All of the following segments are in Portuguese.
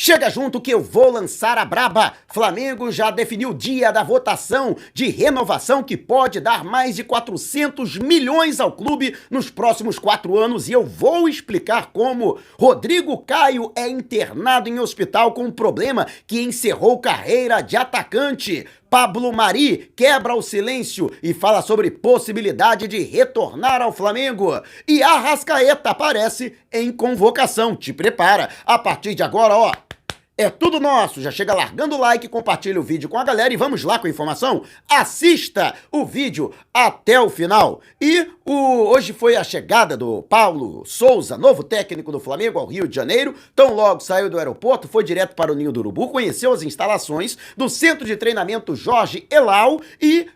Chega junto que eu vou lançar a braba. Flamengo já definiu o dia da votação de renovação que pode dar mais de 400 milhões ao clube nos próximos 4 anos e eu vou explicar como. Rodrigo Caio é internado em hospital com um problema que encerrou carreira de atacante. Pablo Mari quebra o silêncio e fala sobre possibilidade de retornar ao Flamengo. E Arrascaeta aparece em convocação. Te prepara. A partir de agora, ó, é tudo nosso. Já chega largando o like, compartilha o vídeo com a galera e vamos lá com a informação. Assista o vídeo até o final. E hoje foi a chegada do Paulo Souza, novo técnico do Flamengo, ao Rio de Janeiro. Tão logo saiu do aeroporto, foi direto para o Ninho do Urubu, conheceu as instalações do Centro de Treinamento Jorge Elal e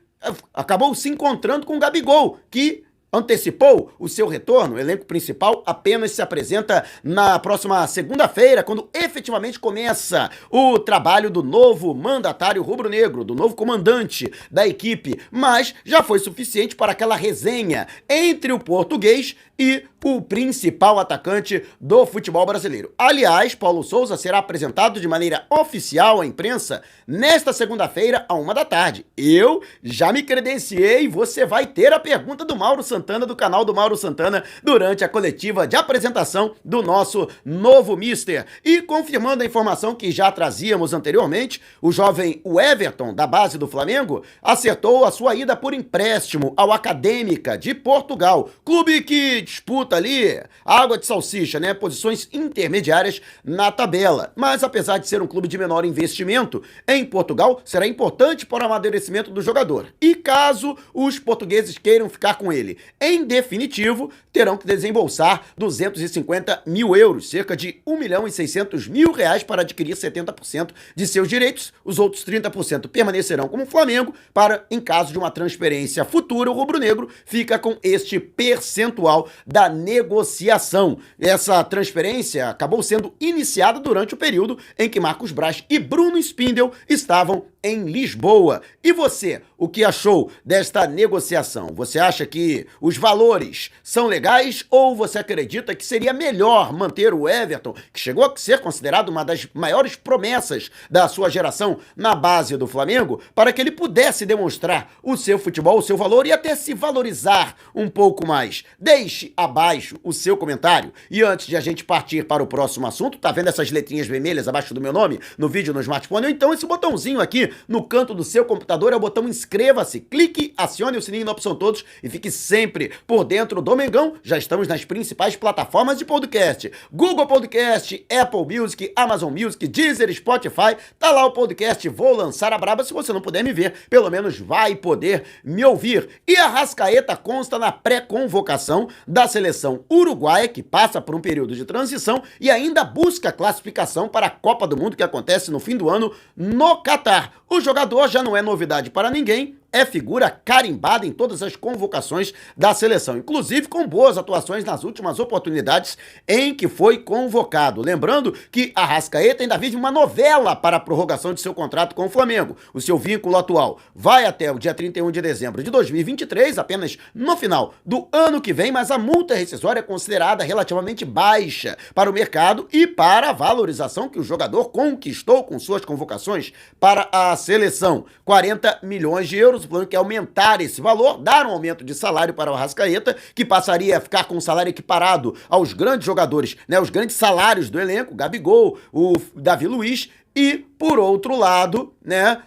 acabou se encontrando com o Gabigol, que antecipou o seu retorno. O elenco principal apenas se apresenta na próxima segunda-feira, quando efetivamente começa o trabalho do novo mandatário rubro-negro, do novo comandante da equipe, mas já foi suficiente para aquela resenha entre o português e o principal atacante do futebol brasileiro. Aliás, Paulo Souza será apresentado de maneira oficial à imprensa nesta segunda-feira, à 13h. Eu já me credenciei, você vai ter a pergunta do Mauro Santana, do canal do Mauro Santana, durante a coletiva de apresentação do nosso novo mister. E confirmando a informação que já trazíamos anteriormente, o jovem Everton, da base do Flamengo, acertou a sua ida por empréstimo ao Acadêmica de Portugal, clube que disputa ali água de salsicha, né? Posições intermediárias na tabela. Mas apesar de ser um clube de menor investimento, em Portugal será importante para o amadurecimento do jogador. E caso os portugueses queiram ficar com ele, em definitivo, terão que desembolsar 250 mil euros, cerca de 1.600.000 reais para adquirir 70% de seus direitos. Os outros 30% permanecerão como Flamengo para, em caso de uma transferência futura, o rubro-negro fica com este percentual da negociação. Essa transferência acabou sendo iniciada durante o período em que Marcos Braz e Bruno Spindel estavam em Lisboa. E você, o que achou desta negociação? Você acha que os valores são legais ou você acredita que seria melhor manter o Everton, que chegou a ser considerado uma das maiores promessas da sua geração na base do Flamengo, para que ele pudesse demonstrar o seu futebol, o seu valor e até se valorizar um pouco mais? Deixe abaixo o seu comentário. E antes de a gente partir para o próximo assunto, tá vendo essas letrinhas vermelhas abaixo do meu nome no vídeo no smartphone? Ou então esse botãozinho aqui no canto do seu computador é o botão inscreva-se, clique, acione o sininho na opção todos e fique sempre por dentro do Mengão. Já estamos nas principais plataformas de podcast: Google Podcast, Apple Music, Amazon Music, Deezer, Spotify. Tá lá o podcast Vou Lançar a Braba. Se você não puder me ver, pelo menos vai poder me ouvir. E a Arrascaeta consta na pré-convocação da seleção uruguaia, que passa por um período de transição e ainda busca classificação para a Copa do Mundo, que acontece no fim do ano no Catar. O jogador já não é novidade para ninguém, é figura carimbada em todas as convocações da seleção, inclusive com boas atuações nas últimas oportunidades em que foi convocado. Lembrando que Arrascaeta ainda vive uma novela para a prorrogação de seu contrato com o Flamengo. O seu vínculo atual vai até o dia 31 de dezembro de 2023, apenas no final do ano que vem, mas a multa rescisória é considerada relativamente baixa para o mercado e para a valorização que o jogador conquistou com suas convocações para a seleção. 40 milhões de euros. O plano quer aumentar esse valor, dar um aumento de salário para o Arrascaeta, que passaria a ficar com um salário equiparado aos grandes jogadores, né, os grandes salários do elenco, o Gabigol, o Davi Luiz, e, por outro lado, né,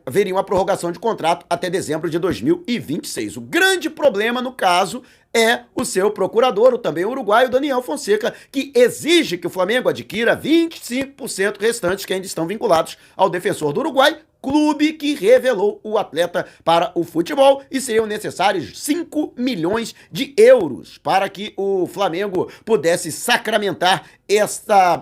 haveria uma prorrogação de contrato até dezembro de 2026. O grande problema, no caso, é o seu procurador, o também uruguaio, Daniel Fonseca, que exige que o Flamengo adquira 25% restantes que ainda estão vinculados ao Defensor do Uruguai, clube que revelou o atleta para o futebol, e seriam necessários 5 milhões de euros para que o Flamengo pudesse sacramentar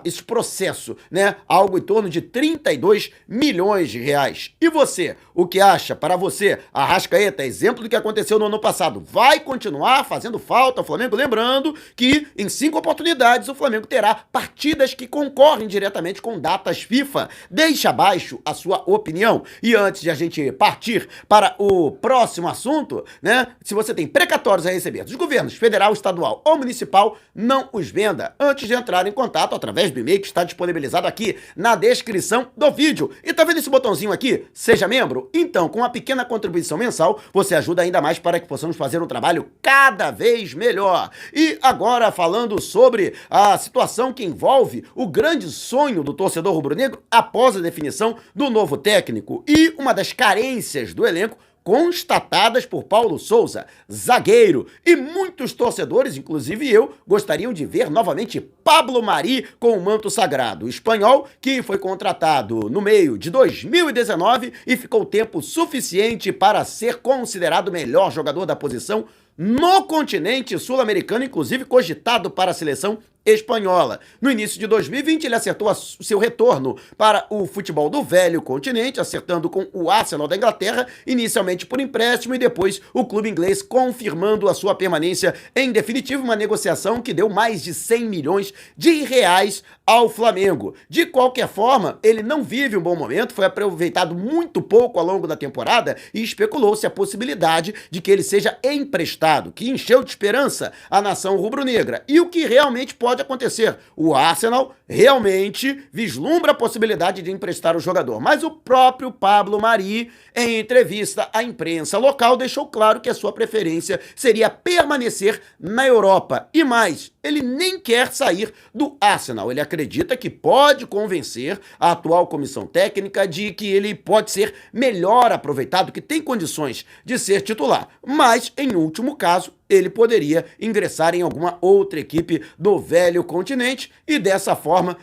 esse processo, né? Algo em torno de 32 milhões de reais. E você, o que acha? Para você, Arrascaeta, exemplo do que aconteceu no ano passado, vai continuar fazendo falta ao Flamengo? Lembrando que em 5 oportunidades o Flamengo terá partidas que concorrem diretamente com datas FIFA. Deixa abaixo a sua opinião. E antes de a gente partir para o próximo assunto, né? Se você tem precatórios a receber dos governos federal, estadual ou municipal, não os venda antes de entrar em em contato através do e-mail que está disponibilizado aqui na descrição do vídeo. E tá vendo esse botãozinho aqui? Seja membro? Então, com uma pequena contribuição mensal, você ajuda ainda mais para que possamos fazer um trabalho cada vez melhor. E agora, falando sobre a situação que envolve o grande sonho do torcedor rubro-negro após a definição do novo técnico e uma das carências do elenco constatadas por Paulo Souza, zagueiro, e muitos torcedores, inclusive eu, gostariam de ver novamente Pablo Mari com o manto sagrado. O espanhol, que foi contratado no meio de 2019 e ficou tempo suficiente para ser considerado o melhor jogador da posição no continente sul-americano, inclusive cogitado para a seleção espanhola. No início de 2020, ele acertou seu retorno para o futebol do velho continente, acertando com o Arsenal da Inglaterra, inicialmente por empréstimo e depois o clube inglês confirmando a sua permanência em definitivo, uma negociação que deu mais de 100 milhões de reais ao Flamengo. De qualquer forma, ele não vive um bom momento, foi aproveitado muito pouco ao longo da temporada e especulou-se a possibilidade de que ele seja emprestado, que encheu de esperança a nação rubro-negra. E o que realmente pode acontecer? O Arsenal realmente vislumbra a possibilidade de emprestar o jogador, mas o próprio Pablo Mari, em entrevista à imprensa local, deixou claro que a sua preferência seria permanecer na Europa. E mais, ele nem quer sair do Arsenal. Ele acredita que pode convencer a atual comissão técnica de que ele pode ser melhor aproveitado, que tem condições de ser titular. Mas, em último caso, ele poderia ingressar em alguma outra equipe do velho continente e dessa forma,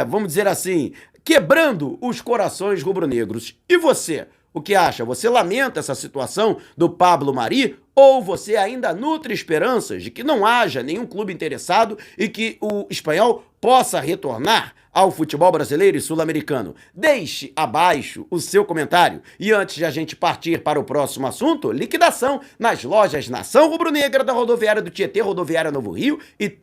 vamos dizer assim, quebrando os corações rubro-negros. E você? O que acha? Você lamenta essa situação do Pablo Mari? Ou você ainda nutre esperanças de que não haja nenhum clube interessado e que o espanhol possa retornar ao futebol brasileiro e sul-americano? Deixe abaixo o seu comentário. E antes de a gente partir para o próximo assunto, liquidação nas lojas Nação Rubro-Negra da Rodoviária do Tietê, Rodoviária Novo Rio e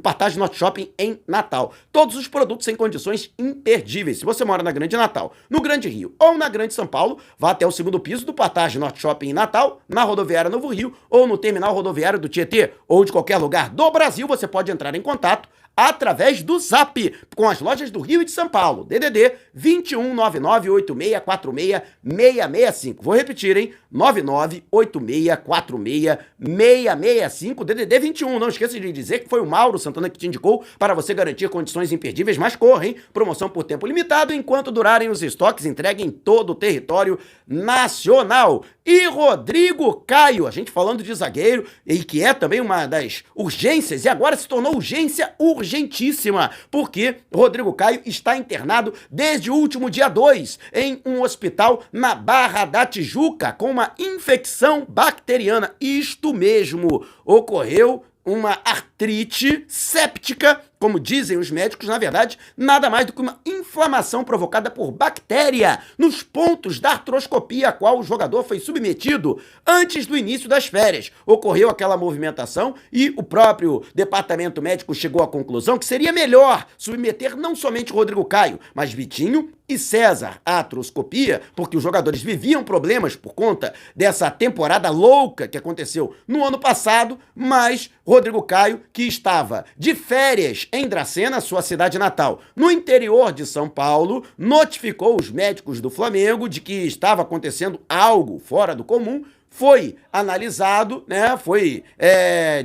Partage Norte Shopping em Natal. Todos os produtos em condições imperdíveis. Se você mora na Grande Natal, no Grande Rio ou na Grande São Paulo, vá até o segundo piso do Partage Norte Shopping em Natal, na Rodoviária Novo Rio ou no Terminal Rodoviário do Tietê ou de qualquer lugar do Brasil. Você pode entrar em contato através do Zap com as lojas do Rio e de São Paulo. DDD 219986466665. Vou repetir, hein? 9986466665. DDD 21. Não esqueça de dizer que foi o Mauro Santana que te indicou para você garantir condições imperdíveis, mas corra, hein? Promoção por tempo limitado enquanto durarem os estoques, entregue em todo o território nacional. E Rodrigo Caio, a gente falando de zagueiro, e que é também uma das urgências, e agora se tornou urgência urgentíssima, porque Rodrigo Caio está internado desde o último dia 2 em um hospital na Barra da Tijuca com uma infecção bacteriana. Isto mesmo, ocorreu uma artrite séptica, como dizem os médicos, na verdade, nada mais do que uma inflamação provocada por bactéria nos pontos da artroscopia a qual o jogador foi submetido antes do início das férias. Ocorreu aquela movimentação e o próprio departamento médico chegou à conclusão que seria melhor submeter não somente Rodrigo Caio, mas Vitinho e César à artroscopia, porque os jogadores viviam problemas por conta dessa temporada louca que aconteceu no ano passado, mas Rodrigo Caio, que estava de férias em Dracena, sua cidade natal, no interior de São Paulo, notificou os médicos do Flamengo de que estava acontecendo algo fora do comum, foi analisado, foi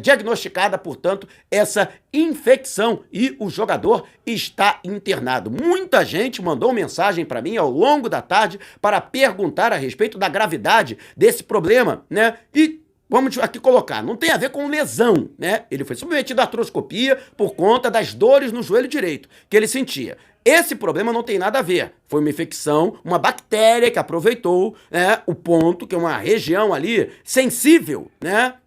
diagnosticada, portanto, essa infecção e o jogador está internado. Muita gente mandou mensagem para mim ao longo da tarde para perguntar a respeito da gravidade desse problema, E vamos aqui colocar, não tem a ver com lesão, Ele foi submetido à artroscopia por conta das dores no joelho direito que ele sentia. Esse problema não tem nada a ver. Foi uma infecção, uma bactéria que aproveitou o ponto, que é uma região ali sensível,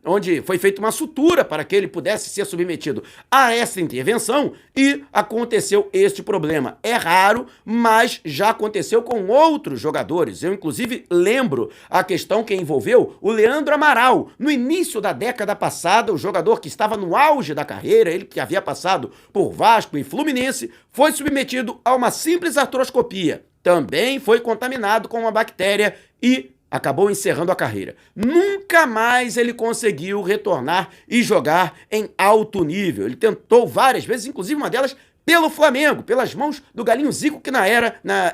onde foi feita uma sutura para que ele pudesse ser submetido a essa intervenção e aconteceu este problema. É raro, mas já aconteceu com outros jogadores. Eu, inclusive, lembro a questão que envolveu o Leandro Amaral. No início da década passada, o jogador que estava no auge da carreira, ele que havia passado por Vasco e Fluminense, foi submetido a uma simples artroscopia. Também foi contaminado com uma bactéria e acabou encerrando a carreira. Nunca mais ele conseguiu retornar e jogar em alto nível. Ele tentou várias vezes, inclusive uma delas pelo Flamengo, pelas mãos do Galinho Zico, que na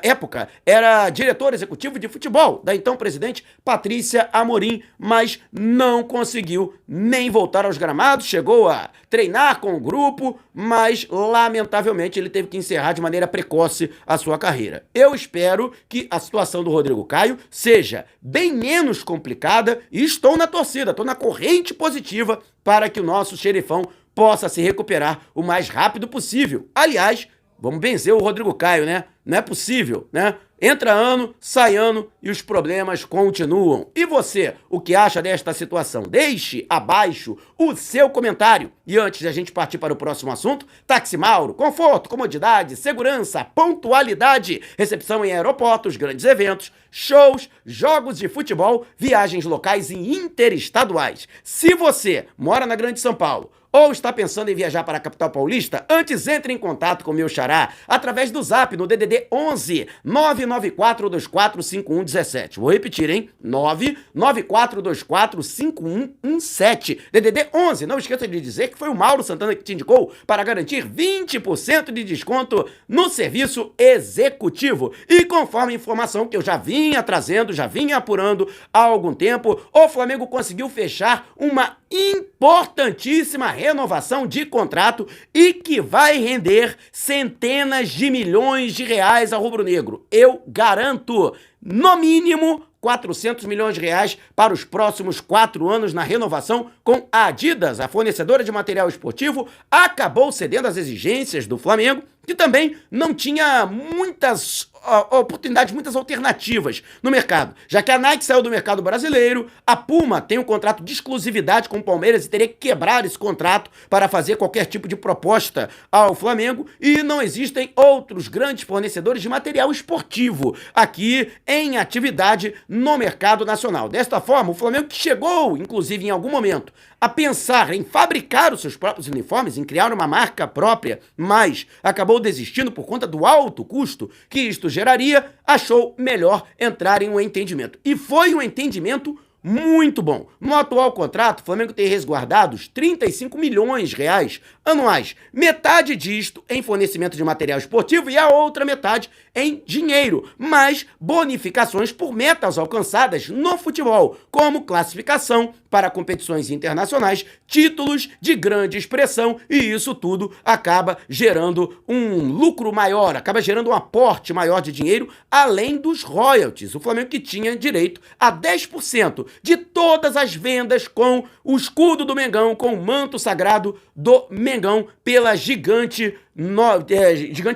época era diretor executivo de futebol da então presidente Patrícia Amorim, mas não conseguiu nem voltar aos gramados, chegou a treinar com o grupo, mas lamentavelmente ele teve que encerrar de maneira precoce a sua carreira. Eu espero que a situação do Rodrigo Caio seja bem menos complicada e estou na torcida, estou na corrente positiva para que o nosso xerifão possa se recuperar o mais rápido possível. Aliás, vamos benzer o Rodrigo Caio, né? Não é possível, né? Entra ano, sai ano e os problemas continuam. E você, o que acha desta situação? Deixe abaixo o seu comentário. E antes de a gente partir para o próximo assunto, Táxi Mauro, conforto, comodidade, segurança, pontualidade, recepção em aeroportos, grandes eventos, shows, jogos de futebol, viagens locais e interestaduais. Se você mora na Grande São Paulo, ou está pensando em viajar para a capital paulista, antes entre em contato com o meu xará através do Zap no DDD 11 994245117. Vou repetir, hein? 994245117. DDD 11. Não esqueça de dizer que foi o Mauro Santana que te indicou para garantir 20% de desconto no serviço executivo. E conforme a informação que eu já vinha trazendo, já vinha apurando há algum tempo, o Flamengo conseguiu fechar uma importantíssima renovação de contrato e que vai render centenas de milhões de reais ao rubro-negro. Eu garanto, no mínimo 400 milhões de reais para os próximos 4 anos na renovação com a Adidas. A fornecedora de material esportivo acabou cedendo às exigências do Flamengo, que também não tinha muitas oportunidades, muitas alternativas no mercado, já que a Nike saiu do mercado brasileiro, a Puma tem um contrato de exclusividade com o Palmeiras e teria que quebrar esse contrato para fazer qualquer tipo de proposta ao Flamengo, e não existem outros grandes fornecedores de material esportivo aqui em atividade no mercado nacional. Desta forma, o Flamengo, que chegou, inclusive em algum momento, a pensar em fabricar os seus próprios uniformes, em criar uma marca própria, mas acabou desistindo por conta do alto custo que isto geraria, achou melhor entrar em um entendimento. E foi um entendimento muito bom. No atual contrato, o Flamengo tem resguardados 35 milhões de reais anuais. Metade disto em fornecimento de material esportivo e a outra metade em dinheiro, mais bonificações por metas alcançadas no futebol, como classificação para competições internacionais, títulos de grande expressão, e isso tudo acaba gerando um lucro maior, acaba gerando um aporte maior de dinheiro, além dos royalties. O Flamengo que tinha direito a 10% de todas as vendas com o escudo do Mengão, com o manto sagrado do Mengão pela gigante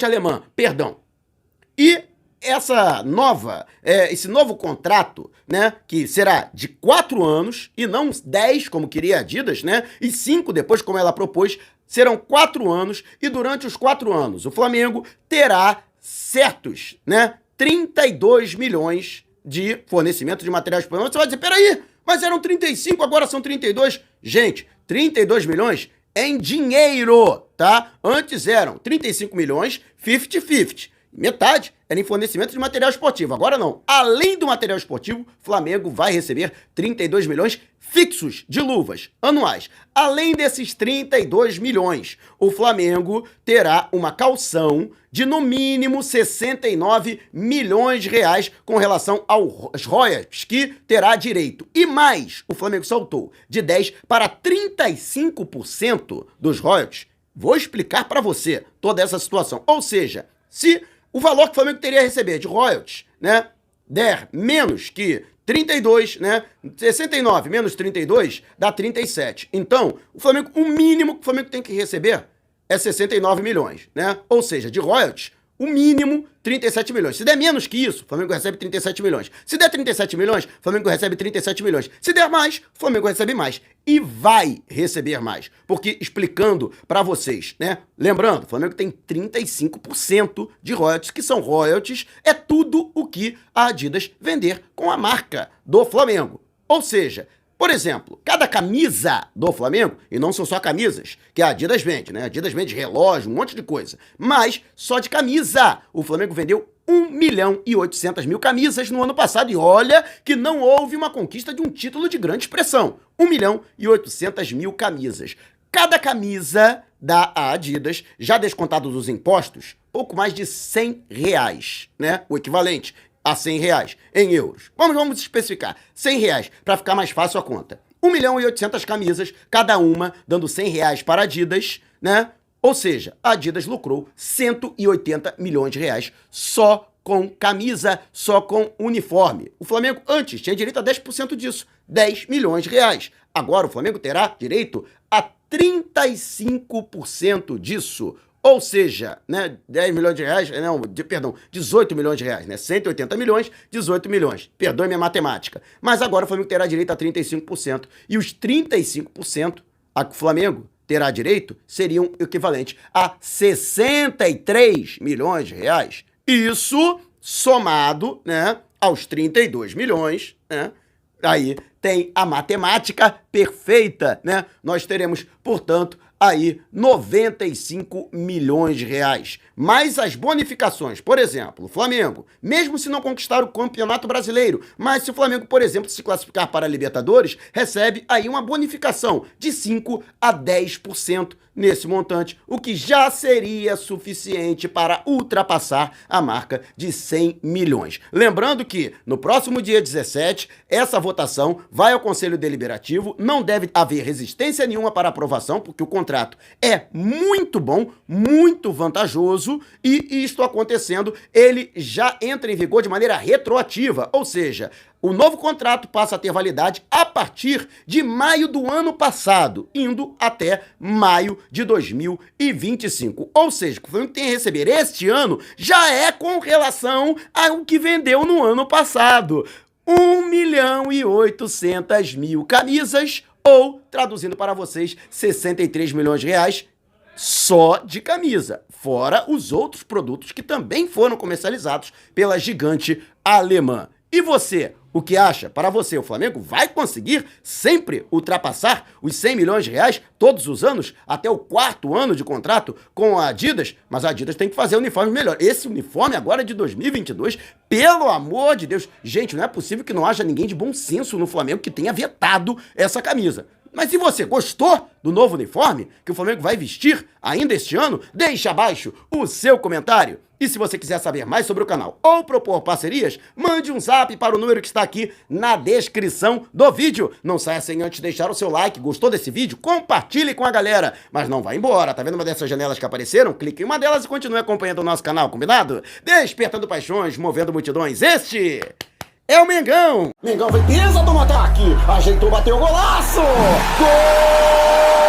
alemã, perdão. E esse novo contrato, né, que será de 4 anos e não 10, como queria a Adidas, né, e 5 depois, como ela propôs, serão 4 anos, e durante os 4 anos o Flamengo terá certos, né, 32 milhões de fornecimento de materiais esportivos. Você vai dizer, peraí, mas eram 35, agora são 32. Gente, 32 milhões em dinheiro, tá? Antes eram 35 milhões, 50-50. Metade era em fornecimento de material esportivo. Agora não. Além do material esportivo, o Flamengo vai receber 32 milhões fixos de luvas anuais. Além desses 32 milhões, o Flamengo terá uma calção de no mínimo 69 milhões de reais com relação aos royalties que terá direito. E mais, o Flamengo saltou de 10% para 35% dos royalties. Vou explicar para você toda essa situação. Ou seja, se o valor que o Flamengo teria a receber de royalties, né, der menos que 32, né, 69 menos 32 dá 37. Então, o mínimo que o Flamengo tem que receber é 69 milhões, né? Ou seja, de royalties, o mínimo 37 milhões. Se der menos que isso, o Flamengo recebe 37 milhões. Se der 37 milhões, o Flamengo recebe 37 milhões. Se der mais, o Flamengo recebe mais. E vai receber mais. Porque, explicando para vocês, né? Lembrando, o Flamengo tem 35% de royalties, que são royalties, é tudo o que a Adidas vender com a marca do Flamengo. Ou seja, Por exemplo, cada camisa do Flamengo, e não são só camisas, que a Adidas vende, né? A Adidas vende relógio, um monte de coisa. Mas só de camisa, o Flamengo vendeu 1.800.000 camisas no ano passado. E olha que não houve uma conquista de um título de grande expressão. 1.800.000 camisas. Cada camisa da Adidas, já descontados os impostos, pouco mais de R$100, né? O equivalente a R$100 em euros. Vamos especificar. R$100 para ficar mais fácil a conta. 1.800.000 camisas, cada uma dando R$100 para a Adidas, né? Ou seja, a Adidas lucrou R$180 milhões só com camisa, só com uniforme. O Flamengo antes tinha direito a 10% disso, R$10 milhões. Agora o Flamengo terá direito a 35% disso. Ou seja, né, 10 milhões de reais, não, perdão, 18 milhões de reais, né, 180 milhões, 18 milhões, perdoe minha matemática. Mas agora o Flamengo terá direito a 35%, e os 35% a que o Flamengo terá direito seriam equivalentes a 63 milhões de reais. Isso somado, né, aos 32 milhões, né, aí tem a matemática perfeita, né, nós teremos, portanto, aí 95 milhões de reais. Mais as bonificações, por exemplo, o Flamengo, mesmo se não conquistar o Campeonato Brasileiro, mas se o Flamengo, por exemplo, se classificar para a Libertadores, recebe aí uma bonificação de 5 a 10% nesse montante, o que já seria suficiente para ultrapassar a marca de 100 milhões. Lembrando que no próximo dia 17, essa votação vai ao Conselho Deliberativo, não deve haver resistência nenhuma para aprovação, porque o contrato é muito bom, muito vantajoso, e isto acontecendo, ele já entra em vigor de maneira retroativa, ou seja, o novo contrato passa a ter validade a partir de maio do ano passado, indo até maio de 2025. Ou seja, o que o Flamengo tem a receber este ano já é com relação ao que vendeu no ano passado. 1.800.000 camisas, ou, traduzindo para vocês, 63 milhões de reais só de camisa, fora os outros produtos que também foram comercializados pela gigante alemã. E você, o que acha? Para você, o Flamengo vai conseguir sempre ultrapassar os 100 milhões de reais todos os anos, até o 4º ano de contrato com a Adidas? Mas a Adidas tem que fazer um uniforme melhor. Esse uniforme agora é de 2022, pelo amor de Deus. Gente, não é possível que não haja ninguém de bom senso no Flamengo que tenha vetado essa camisa. Mas se você gostou do novo uniforme que o Flamengo vai vestir ainda este ano, deixe abaixo o seu comentário. E se você quiser saber mais sobre o canal ou propor parcerias, mande um zap para o número que está aqui na descrição do vídeo. Não saia sem antes deixar o seu like. Gostou desse vídeo? Compartilhe com a galera. Mas não vá embora. Tá vendo uma dessas janelas que apareceram? Clique em uma delas e continue acompanhando o nosso canal, combinado? Despertando paixões, movendo multidões. Este é o Mengão. Mengão foi pesa do ataque. Ajeitou, bateu o golaço. Gol!